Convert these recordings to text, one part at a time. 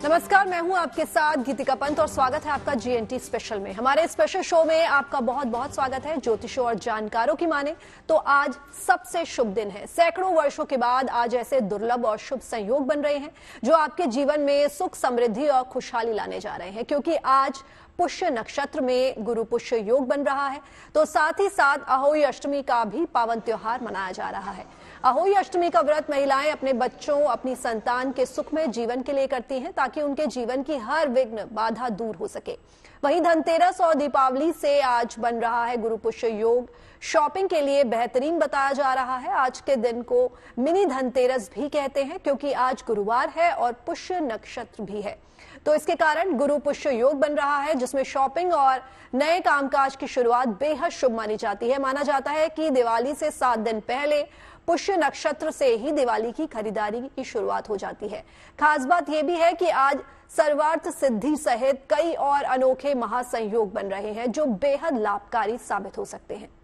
नमस्कार, मैं हूं आपके साथ गीतिका पंत और स्वागत है आपका जीएनटी स्पेशल में। हमारे स्पेशल शो में आपका बहुत बहुत स्वागत है। ज्योतिषों और जानकारों की माने तो आज सबसे शुभ दिन है। सैकड़ों वर्षों के बाद आज ऐसे दुर्लभ और शुभ संयोग बन रहे हैं जो आपके जीवन में सुख, समृद्धि और खुशहाली लाने जा रहे हैं, क्योंकि आज पुष्य नक्षत्र में गुरु पुष्य योग बन रहा है। तो साथ ही साथ अहोई अष्टमी का भी पावन त्योहार मनाया जा रहा है। अहोई अष्टमी का व्रत महिलाएं अपने बच्चों, अपनी संतान के सुखमय जीवन के लिए करती हैं, ताकि उनके जीवन की हर विघ्न बाधा दूर हो सके। वहीं धनतेरस और दीपावली से आज बन रहा है गुरु पुष्य योग। शॉपिंग के लिए बेहतरीन बताया जा रहा है। आज के दिन को मिनी धनतेरस भी कहते हैं, क्योंकि आज गुरुवार है और पुष्य नक्षत्र भी है। तो इसके कारण गुरु पुष्य योग बन रहा है, जिसमें शॉपिंग और नए कामकाज की शुरुआत बेहद शुभ मानी जाती है। माना जाता है कि दिवाली से 7 दिन पहले पुष्य नक्षत्र से ही दिवाली की खरीदारी की शुरुआत हो जाती है। खास बात यह भी है कि आज सर्वार्थ सिद्धि सहित कई और अनोखे महासंयोग बन रहे हैं, जो बेहद लाभकारी साबित हो सकते हैं।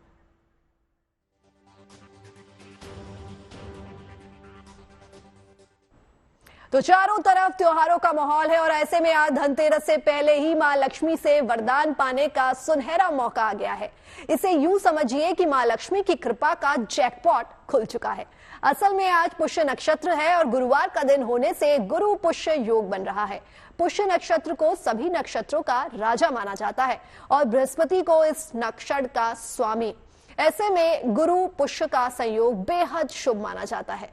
तो चारों तरफ त्योहारों का माहौल है और ऐसे में आज धनतेरस से पहले ही मां लक्ष्मी से वरदान पाने का सुनहरा मौका आ गया है। इसे यूं समझिए कि मां लक्ष्मी की कृपा का जैकपॉट खुल चुका है। असल में आज पुष्य नक्षत्र है और गुरुवार का दिन होने से गुरु पुष्य योग बन रहा है। पुष्य नक्षत्र को सभी नक्षत्रों का राजा माना जाता है और बृहस्पति को इस नक्षत्र का स्वामी। ऐसे में गुरु पुष्य का संयोग बेहद शुभ माना जाता है।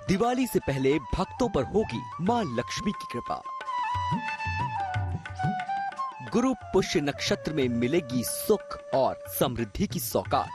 दिवाली से पहले भक्तों पर होगी मां लक्ष्मी की कृपा। गुरु पुष्य नक्षत्र में मिलेगी सुख और समृद्धि की सौगात।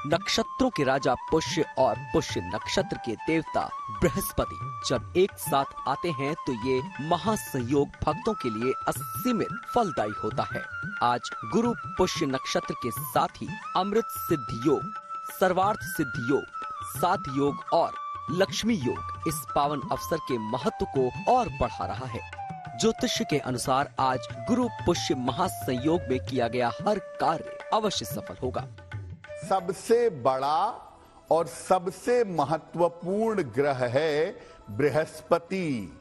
नक्षत्रों के राजा पुष्य और पुष्य नक्षत्र के देवता बृहस्पति जब एक साथ आते हैं तो ये महासंयोग भक्तों के लिए असीमित फलदायी होता है। आज गुरु पुष्य नक्षत्र के साथ ही अमृत सिद्धि योग, सर्वार्थ सिद्धि योग, सात योग और लक्ष्मी योग इस पावन अवसर के महत्व को और बढ़ा रहा है। ज्योतिष के अनुसार आज गुरु पुष्य महासंयोग में किया गया हर कार्य अवश्य सफल होगा। सबसे बड़ा और सबसे महत्वपूर्ण ग्रह है बृहस्पति।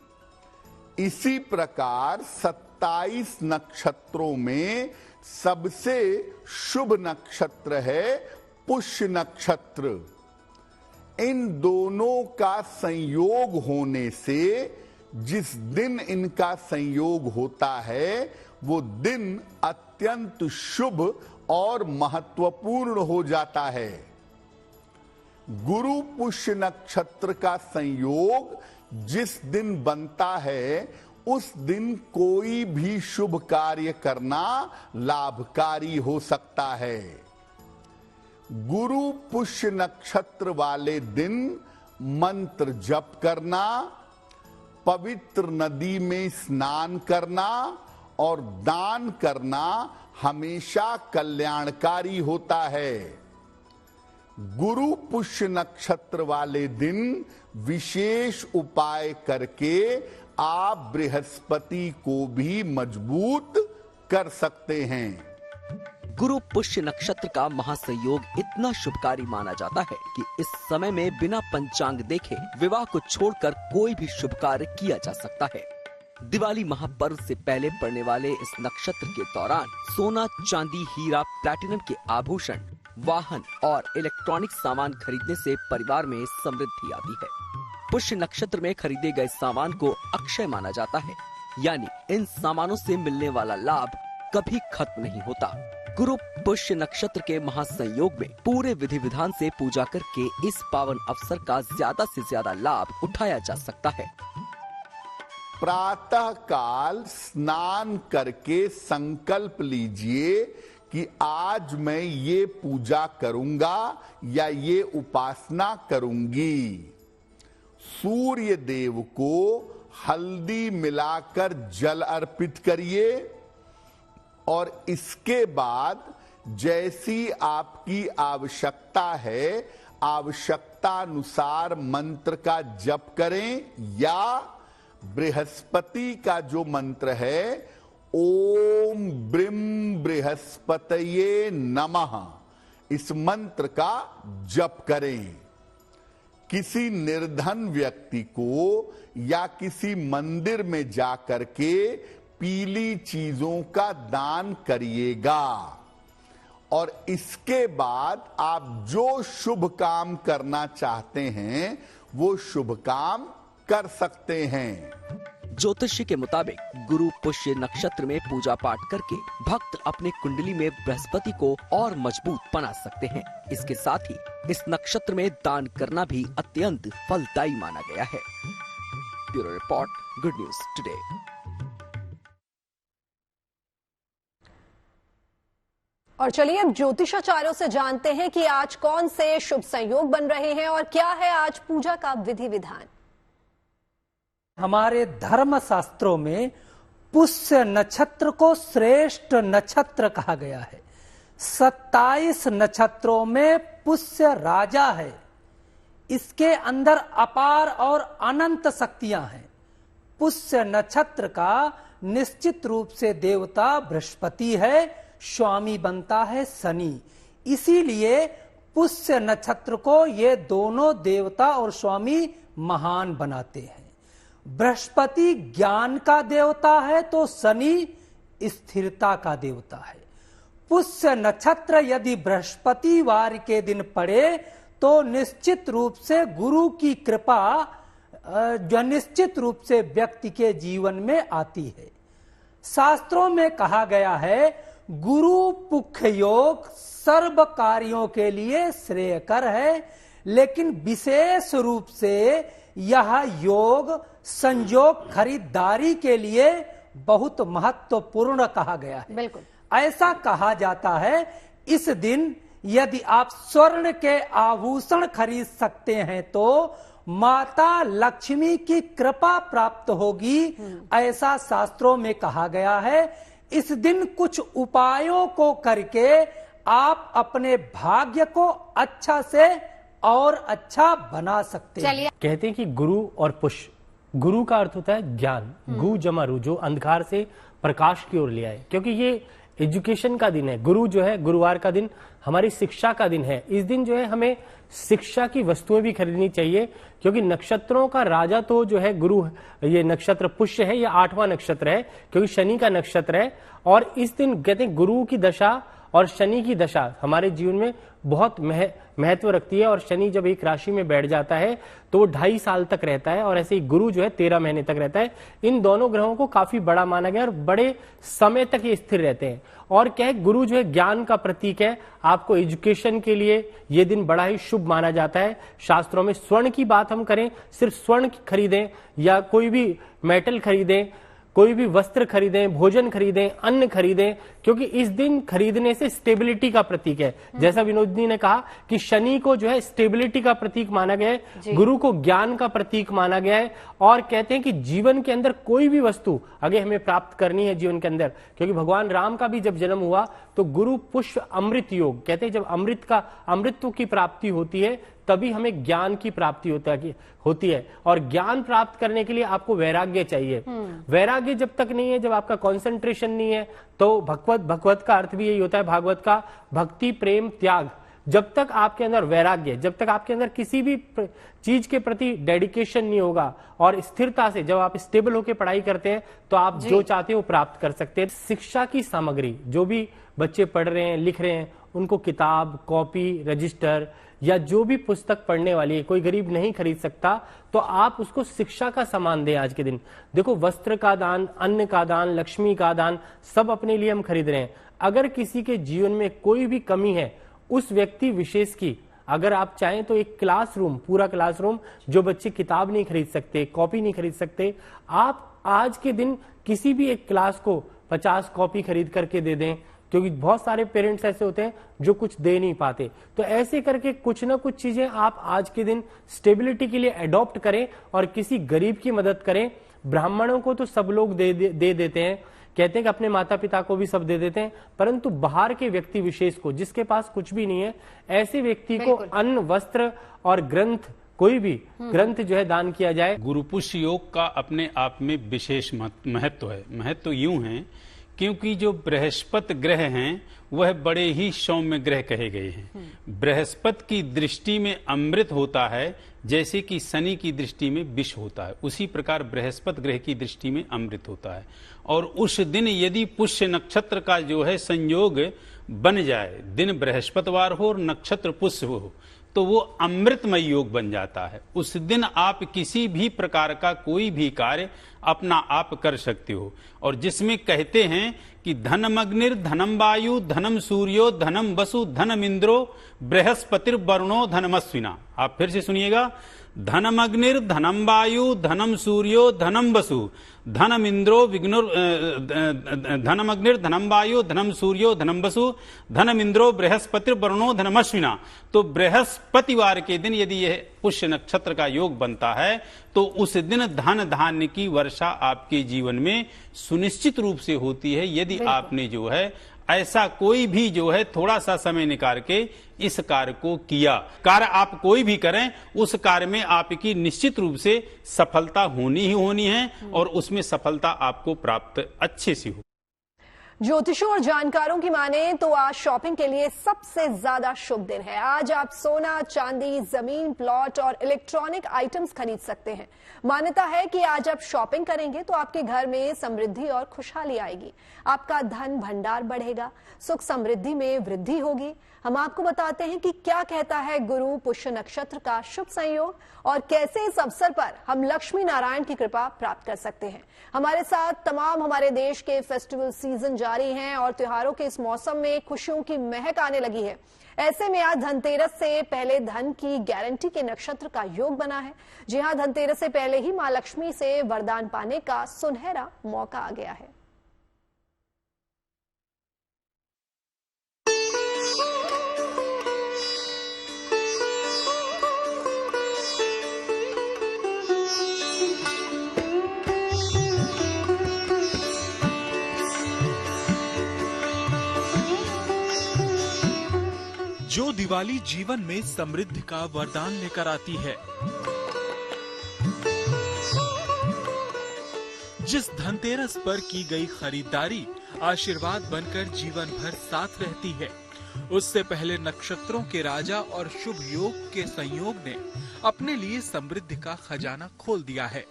इसी प्रकार 27 नक्षत्रों में सबसे शुभ नक्षत्र है पुष्य नक्षत्र। इन दोनों का संयोग होने से जिस दिन इनका संयोग होता है वो दिन अत्यंत शुभ और महत्वपूर्ण हो जाता है। गुरु पुष्य नक्षत्र का संयोग जिस दिन बनता है उस दिन कोई भी शुभ कार्य करना लाभकारी हो सकता है। गुरु पुष्य नक्षत्र वाले दिन मंत्र जप करना, पवित्र नदी में स्नान करना और दान करना हमेशा कल्याणकारी होता है। गुरु पुष्य नक्षत्र वाले दिन विशेष उपाय करके आप बृहस्पति को भी मजबूत कर सकते हैं। गुरु पुष्य नक्षत्र का महासंयोग इतना शुभकारी माना जाता है कि इस समय में बिना पंचांग देखे विवाह को छोड़कर कोई भी शुभ कार्य किया जा सकता है। दिवाली महापर्व से पहले पड़ने वाले इस नक्षत्र के दौरान सोना, चांदी, हीरा, प्लैटिनम के आभूषण, वाहन और इलेक्ट्रॉनिक सामान खरीदने से परिवार में समृद्धि आती है। पुष्य नक्षत्र में खरीदे गए सामान को अक्षय माना जाता है, यानी इन सामानों से मिलने वाला लाभ कभी खत्म नहीं होता। गुरु पुष्य नक्षत्र के महासंयोग में पूरे विधि विधान से पूजा करके इस पावन अवसर का ज्यादा से ज्यादा लाभ उठाया जा सकता है। प्रातः काल स्नान करके संकल्प लीजिए कि आज मैं ये पूजा करूंगा या ये उपासना करूंगी। सूर्य देव को हल्दी मिलाकर जल अर्पित करिए और इसके बाद जैसी आपकी आवश्यकता है आवश्यकता अनुसार मंत्र का जप करें या बृहस्पति का जो मंत्र है, ओम ब्रीम बृहस्पतये नमः, इस मंत्र का जप करें। किसी निर्धन व्यक्ति को या किसी मंदिर में जाकर के पीली चीजों का दान करिएगा और इसके बाद आप जो शुभ काम करना चाहते हैं वो शुभ काम कर सकते हैं। ज्योतिषी के मुताबिक गुरु पुष्य नक्षत्र में पूजा पाठ करके भक्त अपने कुंडली में बृहस्पति को और मजबूत बना सकते हैं। इसके साथ ही इस नक्षत्र में दान करना भी अत्यंत फलदायी माना गया है। Bureau report, good news today. और चलिए अब ज्योतिषाचार्यों से जानते हैं कि आज कौन से शुभ संयोग बन रहे हैं और क्या है आज पूजा का विधि विधान। हमारे धर्म शास्त्रों में पुष्य नक्षत्र को श्रेष्ठ नक्षत्र कहा गया है। 27 नक्षत्रों में पुष्य राजा है। इसके अंदर अपार और अनंत शक्तियां हैं। पुष्य नक्षत्र का निश्चित रूप से देवता बृहस्पति है, स्वामी बनता है शनि। इसीलिए पुष्य नक्षत्र को ये दोनों देवता और स्वामी महान बनाते हैं। बृहस्पति ज्ञान का देवता है तो शनि स्थिरता का देवता है। पुष्य नक्षत्र यदि बृहस्पतिवार के दिन पड़े तो निश्चित रूप से गुरु की कृपा जो निश्चित रूप से व्यक्ति के जीवन में आती है। शास्त्रों में कहा गया है गुरु पुख्य योग सर्व कार्यों के लिए श्रेयकर है, लेकिन विशेष रूप से यह योग संयोग खरीदारी के लिए बहुत महत्वपूर्ण कहा गया है। बिल्कुल ऐसा कहा जाता है इस दिन यदि आप स्वर्ण के आभूषण खरीद सकते हैं तो माता लक्ष्मी की कृपा प्राप्त होगी, ऐसा शास्त्रों में कहा गया है। इस दिन कुछ उपायों को करके आप अपने भाग्य को अच्छा से और अच्छा बना सकते हैं। कहते हैं कि गुरु और पुष्य, गुरु का अर्थ होता है ज्ञान, गु जमा रु, जो अंधकार से प्रकाश की ओर ले आए, क्योंकि ये एजुकेशन का दिन है। गुरु जो है, गुरुवार का दिन हमारी शिक्षा का दिन है। इस दिन जो है हमें शिक्षा की वस्तुएं भी खरीदनी चाहिए, क्योंकि नक्षत्रों का राजा तो जो है गुरु, ये नक्षत्र पुष्य है, ये 8वां नक्षत्र है क्योंकि शनि का नक्षत्र है। और इस दिन कहते हैं गुरु की दशा और शनि की दशा हमारे जीवन में बहुत महत्व रखती है। और शनि जब एक राशि में बैठ जाता है तो वो 2.5 साल तक रहता है, और ऐसे ही गुरु जो है 13 महीने तक रहता है। इन दोनों ग्रहों को काफी बड़ा माना गया और बड़े समय तक ये स्थिर रहते हैं। और क्या है, गुरु जो है ज्ञान का प्रतीक है। आपको एजुकेशन के लिए ये दिन बड़ा ही शुभ माना जाता है। शास्त्रों में स्वर्ण की बात हम करें, सिर्फ स्वर्ण खरीदें या कोई भी मेटल खरीदें, कोई भी वस्त्र खरीदें, भोजन खरीदें, अन्न खरीदें, क्योंकि इस दिन खरीदने से स्टेबिलिटी का प्रतीक है। जैसा विनोदनी ने कहा कि शनि को जो है स्टेबिलिटी का प्रतीक माना गया है, गुरु को ज्ञान का प्रतीक माना गया है। और कहते हैं कि जीवन के अंदर कोई भी वस्तु अगर हमें प्राप्त करनी है जीवन के अंदर, क्योंकि भगवान राम का भी जब जन्म हुआ तो गुरु पुष्य अमृत योग, कहते हैं जब अमृतत्व की प्राप्ति होती है तभी हमें ज्ञान की प्राप्ति होती है। और ज्ञान प्राप्त करने के लिए आपको वैराग्य चाहिए। वैराग्य जब तक नहीं है, जब आपका कंसंट्रेशन नहीं है, तो भगवत का अर्थ भी यही होता है, भागवत का भक्ति प्रेम त्याग। जब तक आपके अंदर वैराग्य, जब तक आपके अंदर किसी भी चीज के प्रति डेडिकेशन नहीं होगा और स्थिरता से जब आप स्टेबल होकर पढ़ाई करते हैं तो आप जो चाहते हैं वो प्राप्त कर सकते हैं। शिक्षा की सामग्री, जो भी बच्चे पढ़ रहे हैं लिख रहे हैं, उनको किताब, कॉपी, रजिस्टर या जो भी पुस्तक पढ़ने वाली है, कोई गरीब नहीं खरीद सकता, तो आप उसको शिक्षा का सामान दें आज के दिन। देखो, वस्त्र का दान, अन्न का दान, लक्ष्मी का दान, सब अपने लिए हम खरीद रहे हैं। अगर किसी के जीवन में कोई भी कमी है, उस व्यक्ति विशेष की अगर आप चाहें तो एक क्लासरूम, पूरा क्लासरूम, जो बच्चे किताब नहीं खरीद सकते, कॉपी नहीं खरीद सकते, आप आज के दिन किसी भी एक क्लास को 50 कॉपी खरीद करके दे दें, क्योंकि बहुत सारे पेरेंट्स ऐसे होते हैं जो कुछ दे नहीं पाते। तो ऐसे करके कुछ ना कुछ चीजें आप आज के दिन स्टेबिलिटी के लिए अडॉप्ट करें और किसी गरीब की मदद करें। ब्राह्मणों को तो सब लोग दे देते हैं, कहते हैं कि अपने माता पिता को भी सब दे देते हैं, परंतु बाहर के व्यक्ति विशेष को, जिसके पास कुछ भी नहीं है, ऐसे व्यक्ति को अन्न, वस्त्र और ग्रंथ कोई भी ग्रंथ जो है दान किया जाए। गुरु पुष्य योग का अपने आप में विशेष महत्व है। महत्व यूं है क्योंकि जो बृहस्पति ग्रह हैं वह बड़े ही सौम्य ग्रह कहे गए हैं। बृहस्पति की दृष्टि में अमृत होता है जैसे कि शनि की दृष्टि में विष होता है, उसी प्रकार बृहस्पति ग्रह की दृष्टि में अमृत होता है। और उस दिन यदि पुष्य नक्षत्र का जो है संयोग बन जाए, दिन बृहस्पतिवार हो और नक्षत्र पुष्य हो, तो वो अमृतमय योग बन जाता है। उस दिन आप किसी भी प्रकार का कोई भी कार्य अपना आप कर सकते हो। और जिसमें कहते हैं कि धनम अग्निर धनम वायु धनम सूर्यो धनम वसु धनम इंद्रो बृहस्पतिर वरुणो धनमस्विना। आप फिर से सुनिएगा, धनम अग्निर धनम वायु धनम सूर्यो धनम वसु धनम इंद्रो विघ्नुर धनम अग्निर धनम वायु धनम सूर्यो धनम वसु धनम इंद्रो बृहस्पतिर वरुणो धनमस्विना। तो बृहस्पतिवार के दिन यदि यह पुष्य नक्षत्र का योग बनता है तो उस दिन धन धान्य की वर्षा आपके जीवन में सुनिश्चित रूप से होती है। यदि आपने जो है ऐसा कोई भी जो है थोड़ा सा समय निकाल के इस कार्य को किया। कार्य आप कोई भी करें, उस कार्य में आपकी निश्चित रूप से सफलता होनी ही होनी है और उसमें सफलता आपको प्राप्त अच्छे से हो। ज्योतिषों और जानकारों की माने तो आज शॉपिंग के लिए सबसे ज्यादा शुभ दिन है। आज आप सोना, चांदी, जमीन, प्लॉट और इलेक्ट्रॉनिक आइटम्स खरीद सकते हैं। मान्यता है कि आज आप शॉपिंग करेंगे तो आपके घर में समृद्धि और खुशहाली आएगी, आपका धन भंडार बढ़ेगा, सुख समृद्धि में वृद्धि होगी। हम आपको बताते हैं कि क्या कहता है गुरु पुष्य नक्षत्र का शुभ संयोग और कैसे इस अवसर पर हम लक्ष्मी नारायण की कृपा प्राप्त कर सकते हैं। हमारे साथ तमाम हमारे देश के फेस्टिवल सीजन जारी हैं और त्योहारों के इस मौसम में खुशियों की महक आने लगी है। ऐसे में आज धनतेरस से पहले धन की गारंटी के नक्षत्र का योग बना है। जी हां, धनतेरस से पहले ही मां लक्ष्मी से वरदान पाने का सुनहरा मौका आ गया है। जो दिवाली जीवन में समृद्धि का वरदान लेकर आती है, जिस धनतेरस पर की गई खरीदारी आशीर्वाद बनकर जीवन भर साथ रहती है, उससे पहले नक्षत्रों के राजा और शुभ योग के संयोग ने अपने लिए समृद्धि का खजाना खोल दिया है।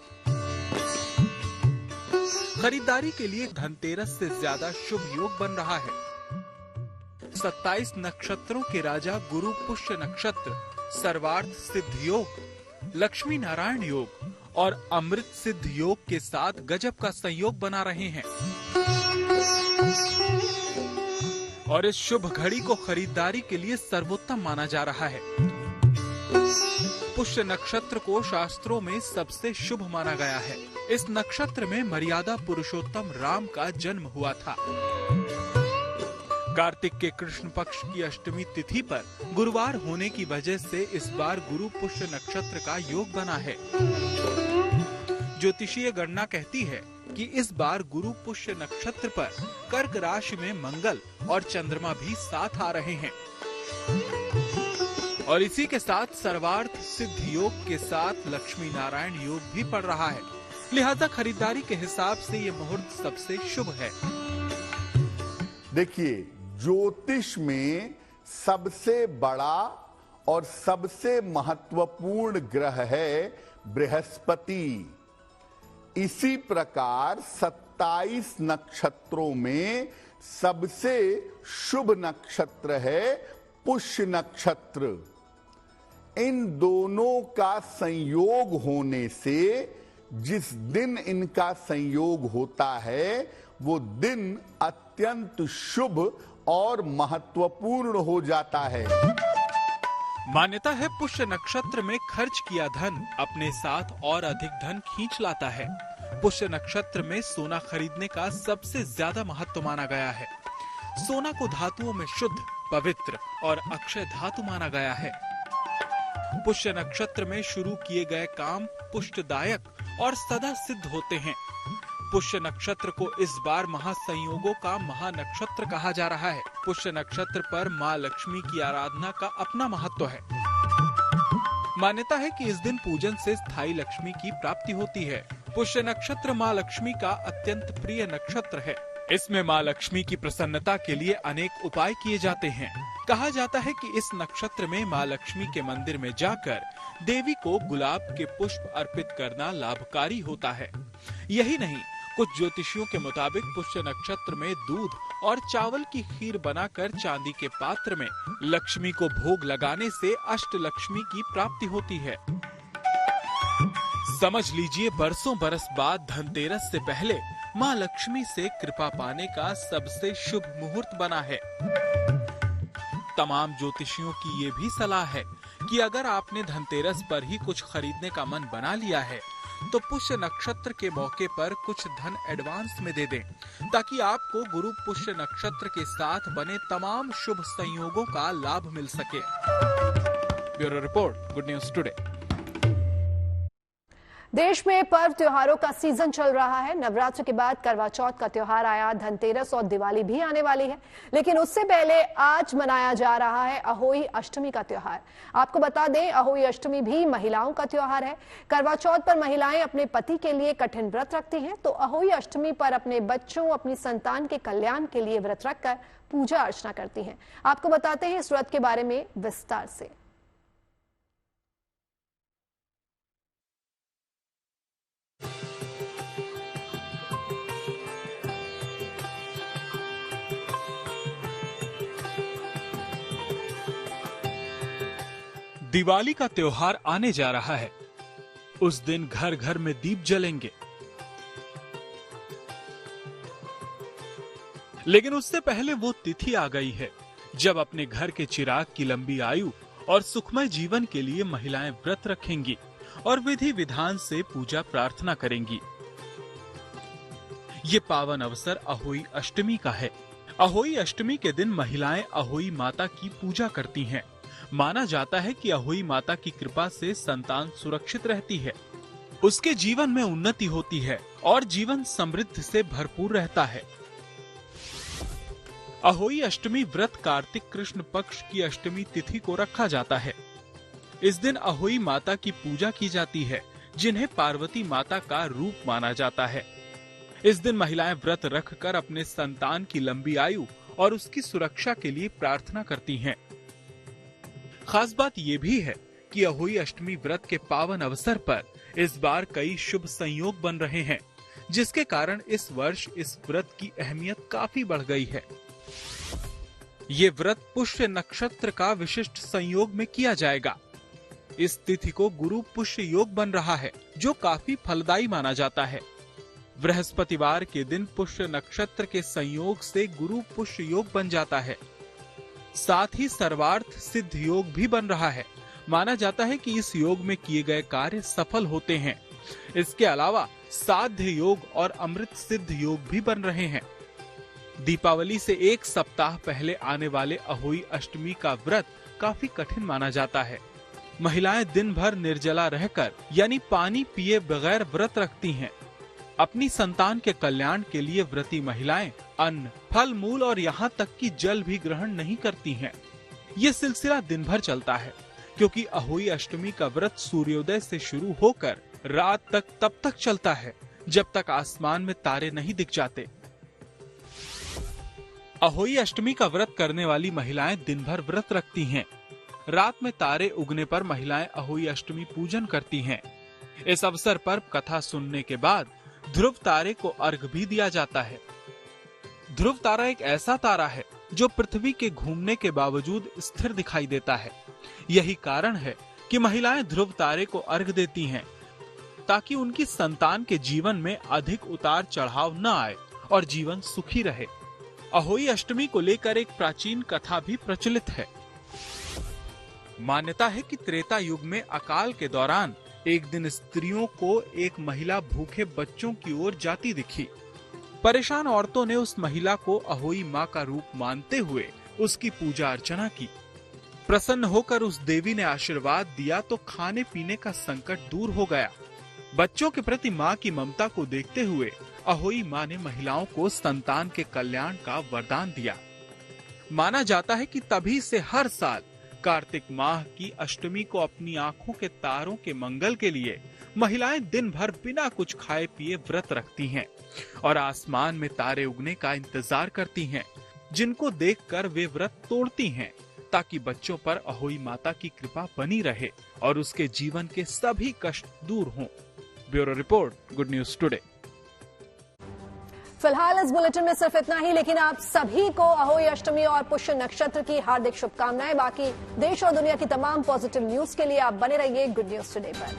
खरीदारी के लिए धनतेरस से ज्यादा शुभ योग बन रहा है। 27 नक्षत्रों के राजा गुरु पुष्य नक्षत्र सर्वार्थ सिद्ध योग, लक्ष्मी नारायण योग और अमृत सिद्ध योग के साथ गजब का संयोग बना रहे हैं और इस शुभ घड़ी को खरीदारी के लिए सर्वोत्तम माना जा रहा है। पुष्य नक्षत्र को शास्त्रों में सबसे शुभ माना गया है। इस नक्षत्र में मर्यादा पुरुषोत्तम राम का जन्म हुआ था। कार्तिक के कृष्ण पक्ष की अष्टमी तिथि पर गुरुवार होने की वजह से इस बार गुरु पुष्य नक्षत्र का योग बना है। ज्योतिषीय गणना कहती है कि इस बार गुरु पुष्य नक्षत्र पर कर्क राशि में मंगल और चंद्रमा भी साथ आ रहे हैं और इसी के साथ सर्वार्थ सिद्ध योग के साथ लक्ष्मी नारायण योग भी पड़ रहा है। लिहाजा खरीदारी के हिसाब से ये मुहूर्त सबसे शुभ है। देखिए, ज्योतिष में सबसे बड़ा और सबसे महत्वपूर्ण ग्रह है बृहस्पति। इसी प्रकार 27 नक्षत्रों में सबसे शुभ नक्षत्र है पुष्य नक्षत्र। इन दोनों का संयोग होने से जिस दिन इनका संयोग होता है वो दिन अत्यंत शुभ और महत्वपूर्ण हो जाता है। मान्यता है पुष्य नक्षत्र में खर्च किया धन अपने साथ और अधिक धन खींच लाता है। पुष्य नक्षत्र में सोना खरीदने का सबसे ज्यादा महत्व माना गया है। सोना को धातुओं में शुद्ध, पवित्र और अक्षय धातु माना गया है। पुष्य नक्षत्र में शुरू किए गए काम पुष्टदायक और सदा सिद्ध होते हैं। पुष्य नक्षत्र को इस बार महासंयोगों का महानक्षत्र कहा जा रहा है। पुष्य नक्षत्र पर मां लक्ष्मी की आराधना का अपना महत्व है। मान्यता है कि इस दिन पूजन से स्थायी लक्ष्मी की प्राप्ति होती है। पुष्य नक्षत्र माँ लक्ष्मी का अत्यंत प्रिय नक्षत्र है। इसमें माँ लक्ष्मी की प्रसन्नता के लिए अनेक उपाय किए जाते हैं। कहा जाता है कि इस नक्षत्र में माँ लक्ष्मी के मंदिर में जाकर देवी को गुलाब के पुष्प अर्पित करना लाभकारी होता है। यही नहीं, कुछ ज्योतिषियों के मुताबिक पुष्य नक्षत्र में दूध और चावल की खीर बनाकर चांदी के पात्र में लक्ष्मी को भोग लगाने से अष्ट लक्ष्मी की प्राप्ति होती है। समझ लीजिए, बरसों बरस बाद धनतेरस से पहले माँ लक्ष्मी से कृपा पाने का सबसे शुभ मुहूर्त बना है। तमाम ज्योतिषियों की ये भी सलाह है कि अगर आपने धनतेरस पर ही कुछ खरीदने का मन बना लिया है तो पुष्य नक्षत्र के मौके पर कुछ धन एडवांस में दे दें, ताकि आपको गुरु पुष्य नक्षत्र के साथ बने तमाम शुभ संयोगों का लाभ मिल सके। Bureau report, good news today. देश में पर्व त्योहारों का सीजन चल रहा है। नवरात्र के बाद करवा चौथ का त्योहार आया, धनतेरस और दिवाली भी आने वाली है, लेकिन उससे पहले आज मनाया जा रहा है अहोई अष्टमी का त्योहार। आपको बता दें, अहोई अष्टमी भी महिलाओं का त्योहार है। करवा चौथ पर महिलाएं अपने पति के लिए कठिन व्रत रखती हैं, तो अहोई अष्टमी पर अपने बच्चों, अपनी संतान के कल्याण के लिए व्रत रखकर पूजा अर्चना करती हैं। आपको बताते हैं इस व्रत के बारे में विस्तार से। दिवाली का त्योहार आने जा रहा है। उस दिन घर घर में दीप जलेंगे, लेकिन उससे पहले वो तिथि आ गई है जब अपने घर के चिराग की लंबी आयु और सुखमय जीवन के लिए महिलाएं व्रत रखेंगी और विधि विधान से पूजा प्रार्थना करेंगी। ये पावन अवसर अहोई अष्टमी का है। अहोई अष्टमी के दिन महिलाएं अहोई माता की पूजा करती हैं। माना जाता है कि अहोई माता की कृपा से संतान सुरक्षित रहती है, उसके जीवन में उन्नति होती है और जीवन समृद्ध से भरपूर रहता है। अहोई अष्टमी व्रत कार्तिक कृष्ण पक्ष की अष्टमी तिथि को रखा जाता है। इस दिन अहोई माता की पूजा की जाती है, जिन्हें पार्वती माता का रूप माना जाता है। इस दिन महिलाएं व्रत रखकर अपने संतान की लंबी आयु और उसकी सुरक्षा के लिए प्रार्थना करती हैं। खास बात यह भी है कि अहोई अष्टमी व्रत के पावन अवसर पर इस बार कई शुभ संयोग बन रहे हैं, जिसके कारण इस वर्ष इस व्रत की अहमियत काफी बढ़ गई है। ये व्रत पुष्य नक्षत्र का विशिष्ट संयोग में किया जाएगा। इस तिथि को गुरु पुष्य योग बन रहा है, जो काफी फलदायी माना जाता है। बृहस्पतिवार के दिन पुष्य नक्षत्र के संयोग से गुरु पुष्य योग बन जाता है। साथ ही सर्वार्थ सिद्ध योग भी बन रहा है। माना जाता है कि इस योग में किए गए कार्य सफल होते हैं। इसके अलावा साध्य योग और अमृत सिद्ध योग भी बन रहे हैं। दीपावली से एक सप्ताह पहले आने वाले अहोई अष्टमी का व्रत काफी कठिन माना जाता है। महिलाएं दिन भर निर्जला रहकर यानी पानी पिए बगैर व्रत रखती हैं। अपनी संतान के कल्याण के लिए व्रती महिलाएं अन्न, फल मूल और यहाँ तक कि जल भी ग्रहण नहीं करती हैं। ये सिलसिला दिन भर चलता है, क्योंकि अहोई अष्टमी का व्रत सूर्योदय से शुरू होकर रात तक तब तक चलता है जब तक आसमान में तारे नहीं दिख जाते। अहोई अष्टमी का व्रत करने वाली महिलाएं दिन भर व्रत रखती हैं। रात में तारे उगने पर महिलाएं अहोई अष्टमी पूजन करती हैं। इस अवसर पर कथा सुनने के बाद ध्रुव तारे को अर्घ भी दिया जाता है। ध्रुव तारा एक ऐसा तारा है जो पृथ्वी के घूमने के बावजूद स्थिर दिखाई देता है। यही कारण है कि महिलाएं ध्रुव तारे को अर्घ देती हैं, ताकि उनकी संतान के जीवन में अधिक उतार चढ़ाव न आए और जीवन सुखी रहे। अहोई अष्टमी को लेकर एक प्राचीन कथा भी प्रचलित है। मान्यता है कि त्रेता युग में अकाल के दौरान एक दिन स्त्रियों को एक महिला भूखे बच्चों की ओर जाती दिखी। परेशान औरतों ने उस महिला को अहोई माँ का रूप मानते हुए उसकी पूजा अर्चना की। प्रसन्न होकर उस देवी ने आशीर्वाद दिया तो खाने पीने का संकट दूर हो गया। बच्चों के प्रति माँ की ममता को देखते हुए अहोई माँ ने महिलाओं को संतान के कल्याण का वरदान दिया। माना जाता है कि तभी से हर साल कार्तिक माह की अष्टमी को अपनी आंखों के तारों के मंगल के लिए महिलाएं दिन भर बिना कुछ खाए पिए व्रत रखती हैं और आसमान में तारे उगने का इंतजार करती हैं, जिनको देखकर वे व्रत तोड़ती हैं ताकि बच्चों पर अहोई माता की कृपा बनी रहे और उसके जीवन के सभी कष्ट दूर हों। Bureau report, good news today. फिलहाल इस बुलेटिन में सिर्फ इतना ही, लेकिन आप सभी को अहोई अष्टमी और पुष्य नक्षत्र की हार्दिक शुभकामनाएं। बाकी देश और दुनिया की तमाम पॉजिटिव न्यूज के लिए आप बने रहिए गुड न्यूज टुडे पर।